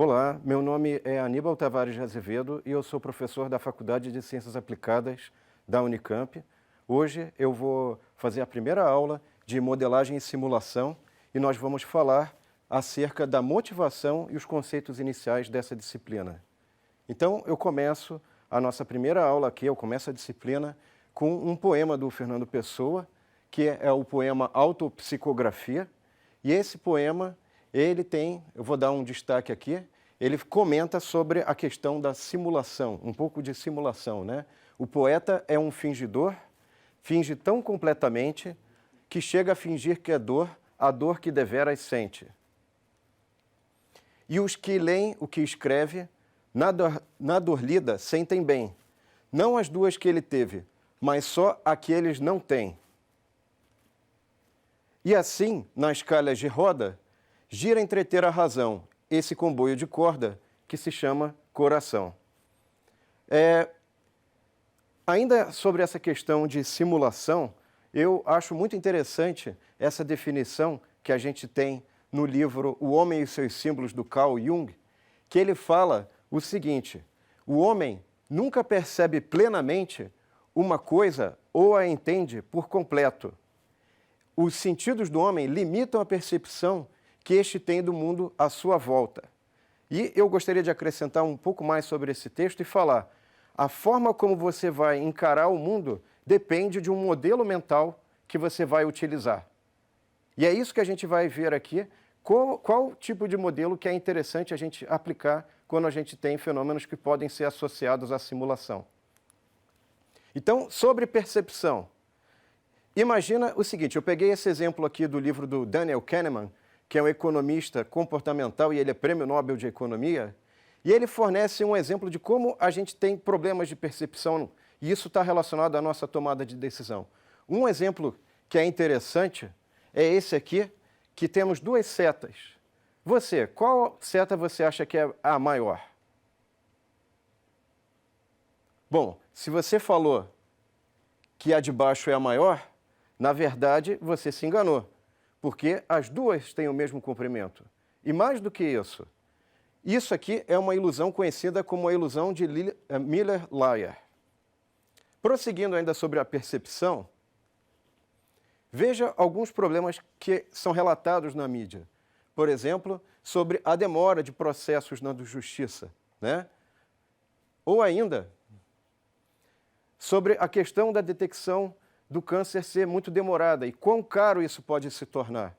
Olá, meu nome é Aníbal Tavares de Azevedo e eu sou professor da Faculdade de Ciências Aplicadas da Unicamp. Hoje eu vou fazer a primeira aula de modelagem e simulação e nós vamos falar acerca da motivação e os conceitos iniciais dessa disciplina. Então eu começo a nossa primeira aula aqui, eu começo a disciplina com um poema do Fernando Pessoa, que é o poema Autopsicografia, e esse poema eu vou dar um destaque aqui, ele comenta sobre a questão da simulação, um pouco de simulação, né? O poeta é um fingidor, finge tão completamente que chega a fingir que é dor, a dor que deveras sente. E os que leem o que escreve, na dor lida, sentem bem, não as duas que ele teve, mas só a que eles não têm. E assim, nas calhas de roda, gira entreter a razão, esse comboio de corda que se chama coração. Ainda sobre essa questão de simulação, eu acho muito interessante essa definição que a gente tem no livro O Homem e seus Símbolos, do Carl Jung, que ele fala o seguinte: o homem nunca percebe plenamente uma coisa ou a entende por completo. Os sentidos do homem limitam a percepção que este tem do mundo à sua volta. E eu gostaria de acrescentar um pouco mais sobre esse texto e falar: a forma como você vai encarar o mundo depende de um modelo mental que você vai utilizar. E é isso que a gente vai ver aqui, qual tipo de modelo que é interessante a gente aplicar quando a gente tem fenômenos que podem ser associados à simulação. Então, sobre percepção, imagina o seguinte: eu peguei esse exemplo aqui do livro do Daniel Kahneman, que é um economista comportamental e ele é prêmio Nobel de Economia, e ele fornece um exemplo de como a gente tem problemas de percepção, e isso está relacionado à nossa tomada de decisão. Um exemplo que é interessante é esse aqui, que temos duas setas. Você, qual seta você acha que é a maior? Bom, se você falou que a de baixo é a maior, na verdade você se enganou, porque as duas têm o mesmo comprimento. E mais do que isso aqui é uma ilusão conhecida como a ilusão de Miller-Lyer. Prosseguindo ainda sobre a percepção, veja alguns problemas que são relatados na mídia. Por exemplo, sobre a demora de processos na justiça, né? Ou ainda, sobre a questão da detecção do câncer ser muito demorada e quão caro isso pode se tornar.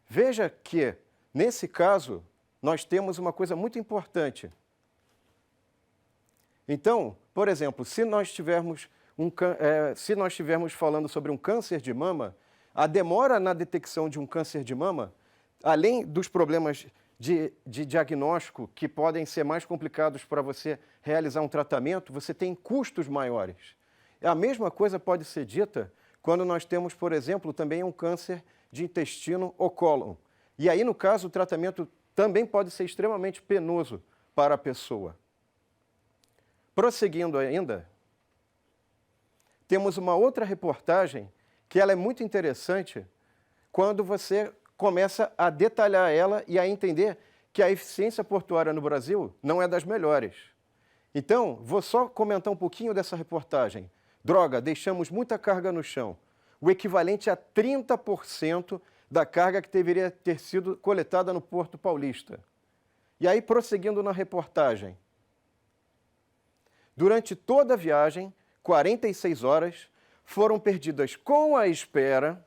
Veja que, nesse caso, nós temos uma coisa muito importante. Então, por exemplo, se nós estivermos falando sobre um câncer de mama, a demora na detecção de um câncer de mama, além dos problemas de diagnóstico que podem ser mais complicados para você realizar um tratamento, você tem custos maiores. A mesma coisa pode ser dita quando nós temos, por exemplo, também um câncer de intestino ou cólon. E aí, no caso, o tratamento também pode ser extremamente penoso para a pessoa. Prosseguindo ainda, temos uma outra reportagem que ela é muito interessante quando você começa a detalhar ela e a entender que a eficiência portuária no Brasil não é das melhores. Então, vou só comentar um pouquinho dessa reportagem. Droga, deixamos muita carga no chão, o equivalente a 30% da carga que deveria ter sido coletada no Porto Paulista. E aí, prosseguindo na reportagem, durante toda a viagem, 46 horas foram perdidas com a espera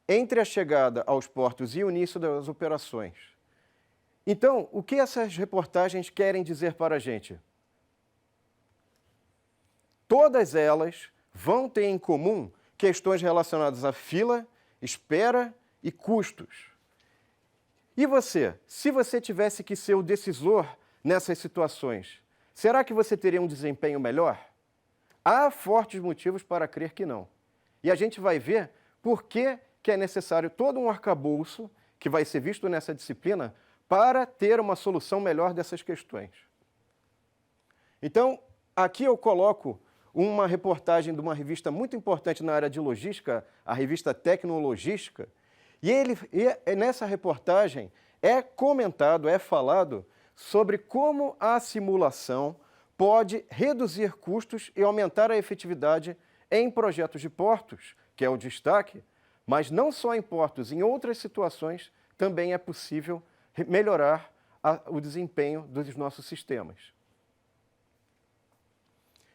entre a chegada aos portos e o início das operações. Então, o que essas reportagens querem dizer para a gente? Todas elas vão ter em comum questões relacionadas à fila, espera e custos. E você, se você tivesse que ser o decisor nessas situações, será que você teria um desempenho melhor? Há fortes motivos para crer que não. E a gente vai ver por que é necessário todo um arcabouço, que vai ser visto nessa disciplina, para ter uma solução melhor dessas questões. Então, aqui eu coloco uma reportagem de uma revista muito importante na área de logística, a revista Tecnologística, e nessa reportagem é comentado, é falado sobre como a simulação pode reduzir custos e aumentar a efetividade em projetos de portos, que é o destaque, mas não só em portos, em outras situações também é possível melhorar o desempenho dos nossos sistemas.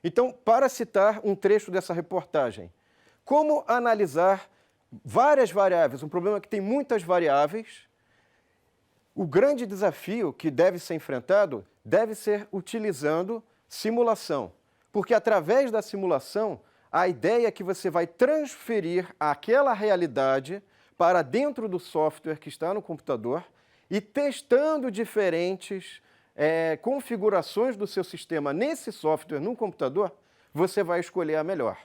Então, para citar um trecho dessa reportagem, como analisar várias variáveis, um problema que tem muitas variáveis, o grande desafio que deve ser enfrentado deve ser utilizando simulação, porque através da simulação, a ideia é que você vai transferir aquela realidade para dentro do software que está no computador e testando diferentes configurações do seu sistema nesse software, no computador, você vai escolher a melhor.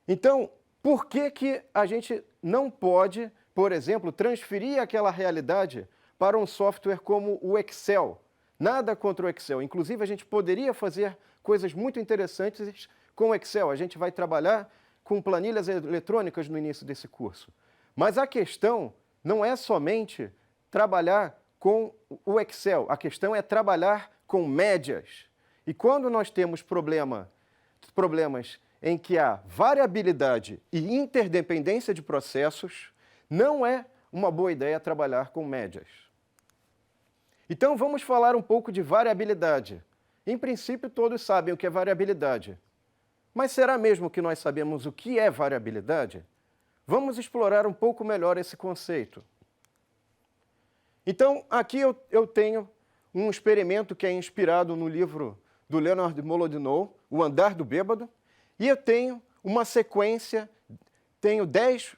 Então, por que a gente não pode, por exemplo, transferir aquela realidade para um software como o Excel? Nada contra o Excel. Inclusive, a gente poderia fazer coisas muito interessantes com o Excel. A gente vai trabalhar com planilhas eletrônicas no início desse curso. Mas a questão não é somente trabalhar com o Excel. A questão é trabalhar com médias. E quando nós temos problemas em que há variabilidade e interdependência de processos, não é uma boa ideia trabalhar com médias. Então, vamos falar um pouco de variabilidade. Em princípio, todos sabem o que é variabilidade. Mas será mesmo que nós sabemos o que é variabilidade? Vamos explorar um pouco melhor esse conceito. Então, aqui eu tenho um experimento que é inspirado no livro do Leonard Mlodinow, O Andar do Bêbado, e eu tenho uma sequência, tenho 10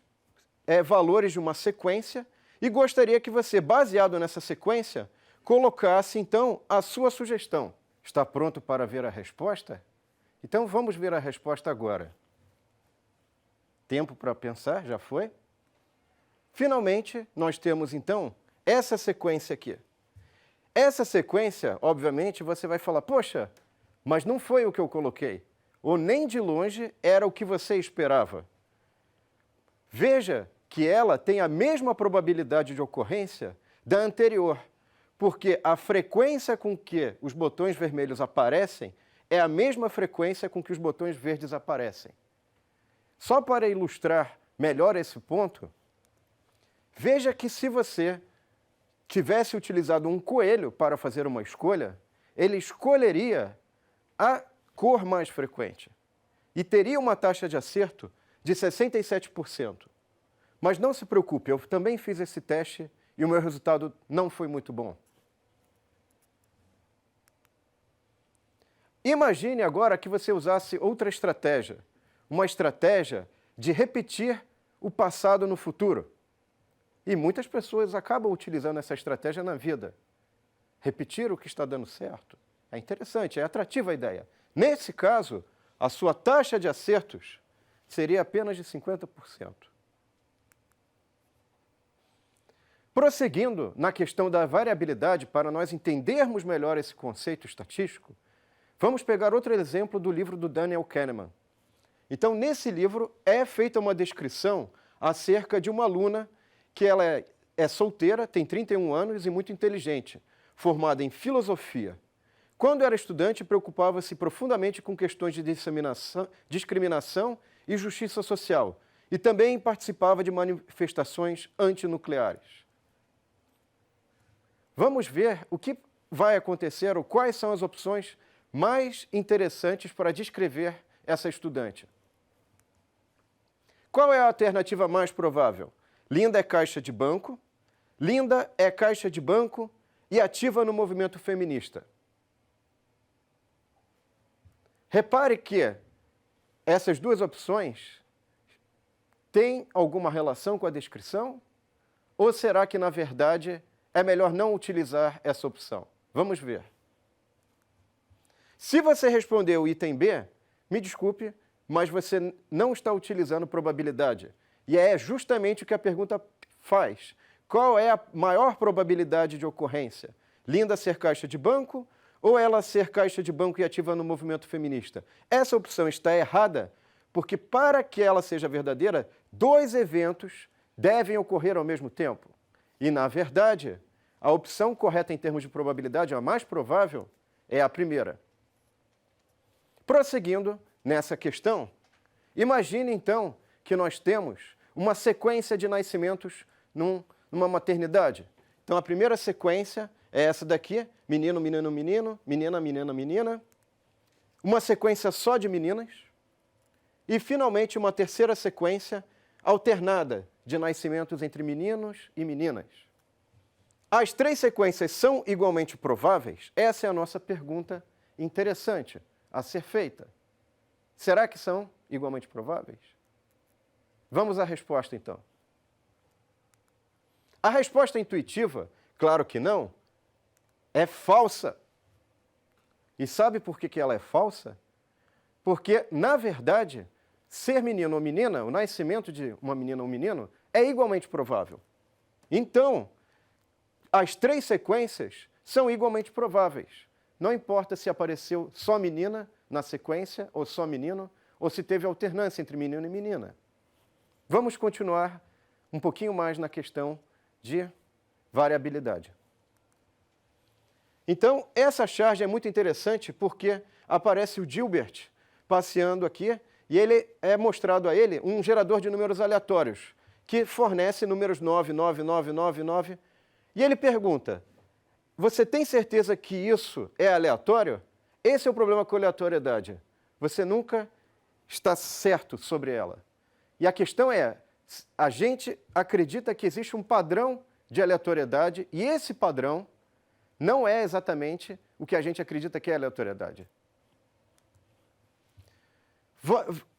valores de uma sequência, e gostaria que você, baseado nessa sequência, colocasse, então, a sua sugestão. Está pronto para ver a resposta? Então, vamos ver a resposta agora. Tempo para pensar, já foi? Finalmente, nós temos, então, essa sequência aqui. Essa sequência, obviamente, você vai falar, poxa, mas não foi o que eu coloquei. Ou nem de longe era o que você esperava. Veja que ela tem a mesma probabilidade de ocorrência da anterior, porque a frequência com que os botões vermelhos aparecem é a mesma frequência com que os botões verdes aparecem. Só para ilustrar melhor esse ponto, veja que se você tivesse utilizado um coelho para fazer uma escolha, ele escolheria a cor mais frequente e teria uma taxa de acerto de 67%. Mas não se preocupe, eu também fiz esse teste e o meu resultado não foi muito bom. Imagine agora que você usasse outra estratégia, uma estratégia de repetir o passado no futuro. E muitas pessoas acabam utilizando essa estratégia na vida. Repetir o que está dando certo. É interessante, é atrativa a ideia. Nesse caso, a sua taxa de acertos seria apenas de 50%. Prosseguindo na questão da variabilidade, para nós entendermos melhor esse conceito estatístico, vamos pegar outro exemplo do livro do Daniel Kahneman. Então, nesse livro, é feita uma descrição acerca de uma aluna que ela é solteira, tem 31 anos e muito inteligente, formada em filosofia. Quando era estudante, preocupava-se profundamente com questões de discriminação e justiça social, e também participava de manifestações antinucleares. Vamos ver o que vai acontecer ou quais são as opções mais interessantes para descrever essa estudante. Qual é a alternativa mais provável? Linda é caixa de banco, Linda é caixa de banco e ativa no movimento feminista. Repare que essas duas opções têm alguma relação com a descrição? Ou será que, na verdade, é melhor não utilizar essa opção? Vamos ver. Se você respondeu o item B, me desculpe, mas você não está utilizando probabilidade. E é justamente o que a pergunta faz. Qual é a maior probabilidade de ocorrência? Linda ser caixa de banco ou ela ser caixa de banco e ativa no movimento feminista? Essa opção está errada porque, para que ela seja verdadeira, 2 eventos devem ocorrer ao mesmo tempo. E, na verdade, a opção correta em termos de probabilidade, a mais provável, é a primeira. Prosseguindo nessa questão, imagine então que nós temos uma sequência de nascimentos numa maternidade. Então a primeira sequência é essa daqui, menino, menino, menino, menina, menina, menina. Uma sequência só de meninas. E finalmente uma terceira sequência alternada de nascimentos entre meninos e meninas. As três sequências são igualmente prováveis? Essa é a nossa pergunta interessante a ser feita. Será que são igualmente prováveis? Vamos à resposta, então. A resposta intuitiva, claro que não, é falsa. E sabe por que ela é falsa? Porque, na verdade, ser menino ou menina, o nascimento de uma menina ou menino, é igualmente provável. Então, as três sequências são igualmente prováveis. Não importa se apareceu só menina na sequência, ou só menino, ou se teve alternância entre menino e menina. Vamos continuar um pouquinho mais na questão de variabilidade. Então, essa charge é muito interessante porque aparece o Gilbert passeando aqui e ele é mostrado a ele um gerador de números aleatórios que fornece números 9, 9, 9, 9, 9. E ele pergunta, você tem certeza que isso é aleatório? Esse é o problema com a aleatoriedade. Você nunca está certo sobre ela. E a questão é, a gente acredita que existe um padrão de aleatoriedade e esse padrão não é exatamente o que a gente acredita que é aleatoriedade.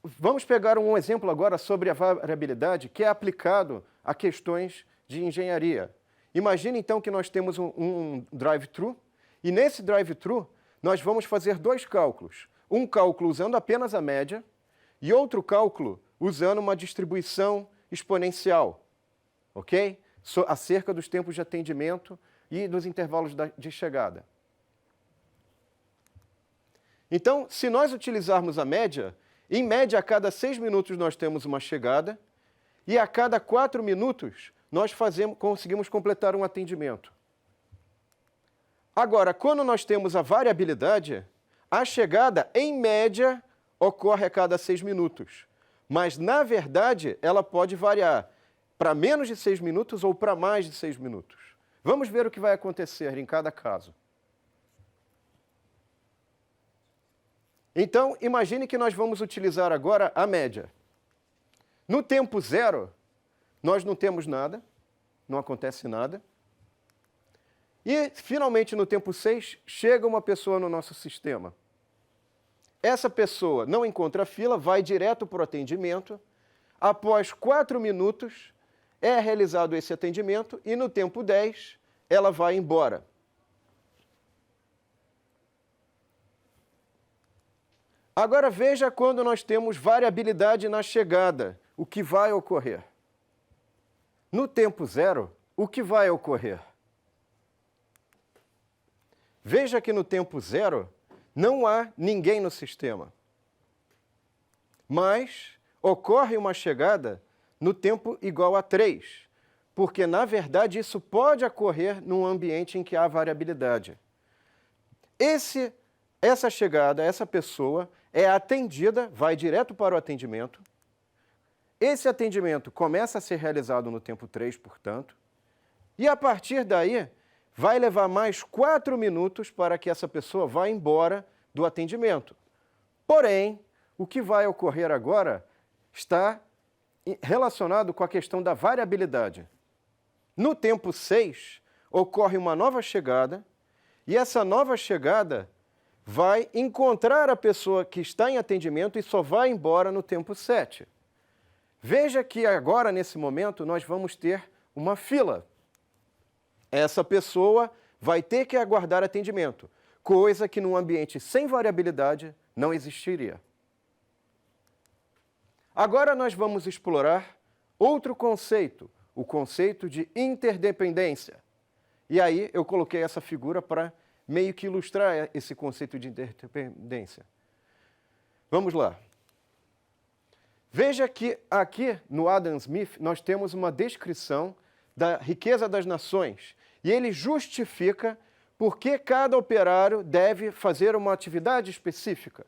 Vamos pegar um exemplo agora sobre a variabilidade que é aplicado a questões de engenharia. Imagine então que nós temos um drive-thru e nesse drive-thru nós vamos fazer dois cálculos. Um cálculo usando apenas a média e outro cálculo usando uma distribuição exponencial, ok? Acerca dos tempos de atendimento e dos intervalos de chegada. Então, se nós utilizarmos a média, em média, a cada 6 minutos nós temos uma chegada e a cada 4 minutos nós conseguimos completar um atendimento. Agora, quando nós temos a variabilidade, a chegada, em média, ocorre a cada 6 minutos. Mas, na verdade, ela pode variar para menos de 6 minutos ou para mais de 6 minutos. Vamos ver o que vai acontecer em cada caso. Então, imagine que nós vamos utilizar agora a média. No tempo zero, nós não temos nada, não acontece nada. E, finalmente, no tempo 6, chega uma pessoa no nosso sistema. Essa pessoa não encontra fila, vai direto para o atendimento. Após 4 minutos, é realizado esse atendimento e no tempo 10, ela vai embora. Agora veja quando nós temos variabilidade na chegada, o que vai ocorrer. No tempo zero, o que vai ocorrer? Veja que no tempo zero, não há ninguém no sistema. Mas ocorre uma chegada no tempo igual a 3, porque, na verdade, isso pode ocorrer num ambiente em que há variabilidade. Essa chegada, essa pessoa, é atendida, vai direto para o atendimento. Esse atendimento começa a ser realizado no tempo 3, portanto, e a partir daí vai levar mais 4 minutos para que essa pessoa vá embora do atendimento. Porém, o que vai ocorrer agora está relacionado com a questão da variabilidade. No tempo 6, ocorre uma nova chegada, e essa nova chegada vai encontrar a pessoa que está em atendimento e só vai embora no tempo 7. Veja que agora, nesse momento, nós vamos ter uma fila. Essa pessoa vai ter que aguardar atendimento, coisa que num ambiente sem variabilidade não existiria. Agora nós vamos explorar outro conceito, o conceito de interdependência. E aí eu coloquei essa figura para meio que ilustrar esse conceito de interdependência. Vamos lá. Veja que aqui no Adam Smith nós temos uma descrição da riqueza das nações. e ele justifica por que cada operário deve fazer uma atividade específica.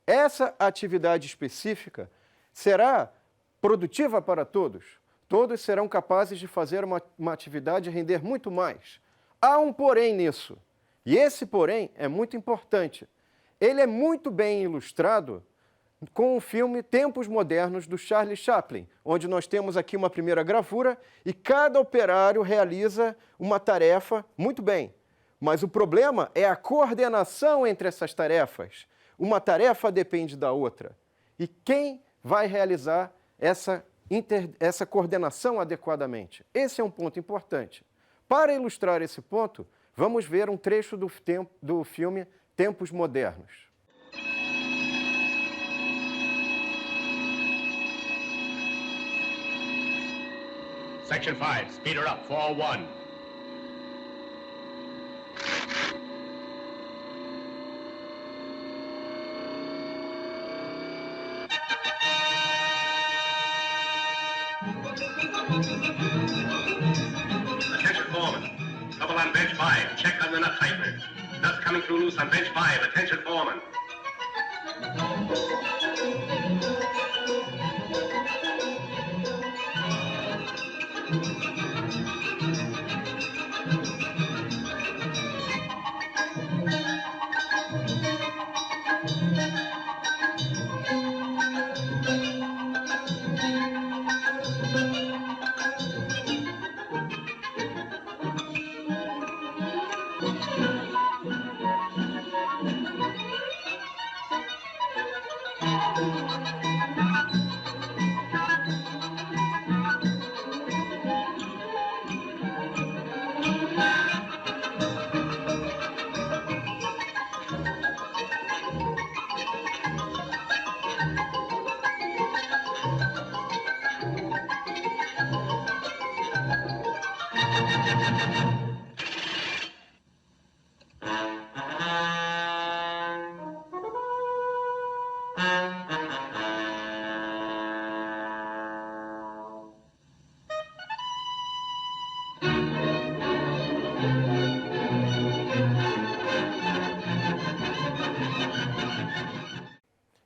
Essa atividade específica será produtiva para todos. Todos serão capazes de fazer uma atividade e render muito mais. Há um porém nisso, e esse porém é muito importante. Ele é muito bem ilustrado com o filme Tempos Modernos, do Charlie Chaplin, onde nós temos aqui uma primeira gravura e cada operário realiza uma tarefa muito bem. Mas o problema é a coordenação entre essas tarefas. Uma tarefa depende da outra. E quem vai realizar essa coordenação adequadamente? Esse é um ponto importante. Para ilustrar esse ponto, vamos ver um trecho do filme Tempos Modernos. Section 5, speed her up, 401. Attention, foreman. Trouble on bench 5. Check on the nut tightness. Nuts coming through loose on bench 5. Attention, foreman.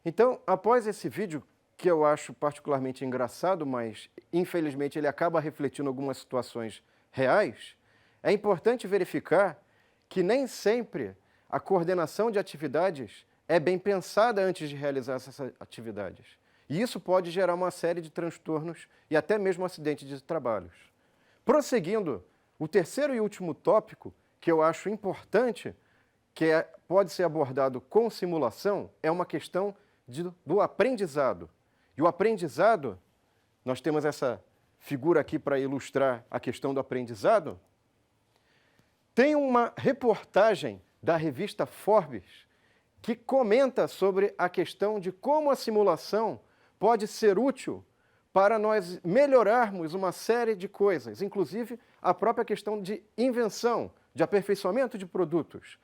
Então, após esse vídeo, que eu acho particularmente engraçado, mas infelizmente ele acaba refletindo algumas situações reais, é importante verificar que nem sempre a coordenação de atividades é bem pensada antes de realizar essas atividades. E isso pode gerar uma série de transtornos e até mesmo acidentes de trabalhos. Prosseguindo, o terceiro e último tópico que eu acho importante, pode ser abordado com simulação, é uma questão do aprendizado. E o aprendizado, nós temos essa figura aqui para ilustrar a questão do aprendizado. Tem uma reportagem da revista Forbes que comenta sobre a questão de como a simulação pode ser útil para nós melhorarmos uma série de coisas, inclusive a própria questão de invenção, de aperfeiçoamento de produtos.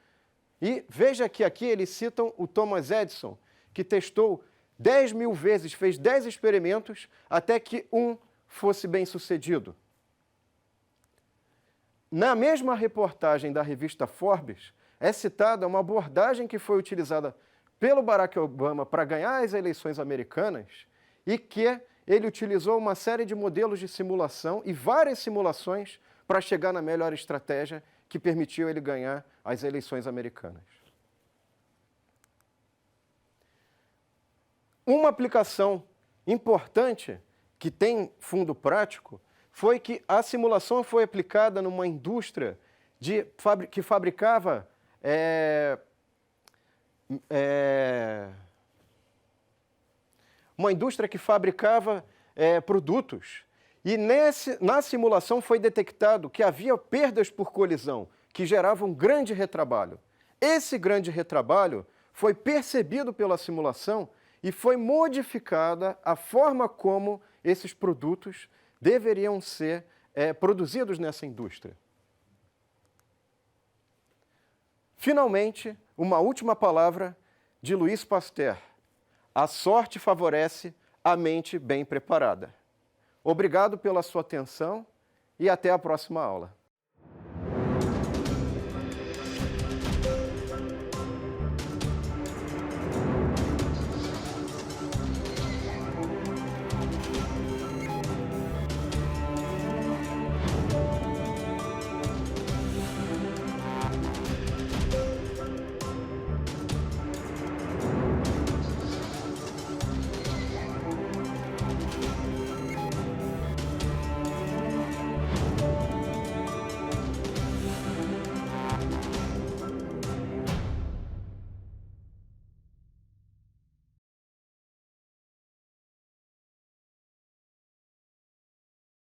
E veja que aqui eles citam o Thomas Edison, que testou 10.000 vezes, fez 10 experimentos, até que um fosse bem sucedido. Na mesma reportagem da revista Forbes, é citada uma abordagem que foi utilizada pelo Barack Obama para ganhar as eleições americanas e que ele utilizou uma série de modelos de simulação e várias simulações para chegar na melhor estratégia que permitiu ele ganhar as eleições americanas. Uma aplicação importante que tem fundo prático foi que a simulação foi aplicada numa indústria que fabricava produtos. E na simulação foi detectado que havia perdas por colisão, que geravam um grande retrabalho. Esse grande retrabalho foi percebido pela simulação e foi modificada a forma como esses produtos deveriam ser produzidos nessa indústria. Finalmente, uma última palavra de Louis Pasteur. A sorte favorece a mente bem preparada. Obrigado pela sua atenção e até a próxima aula.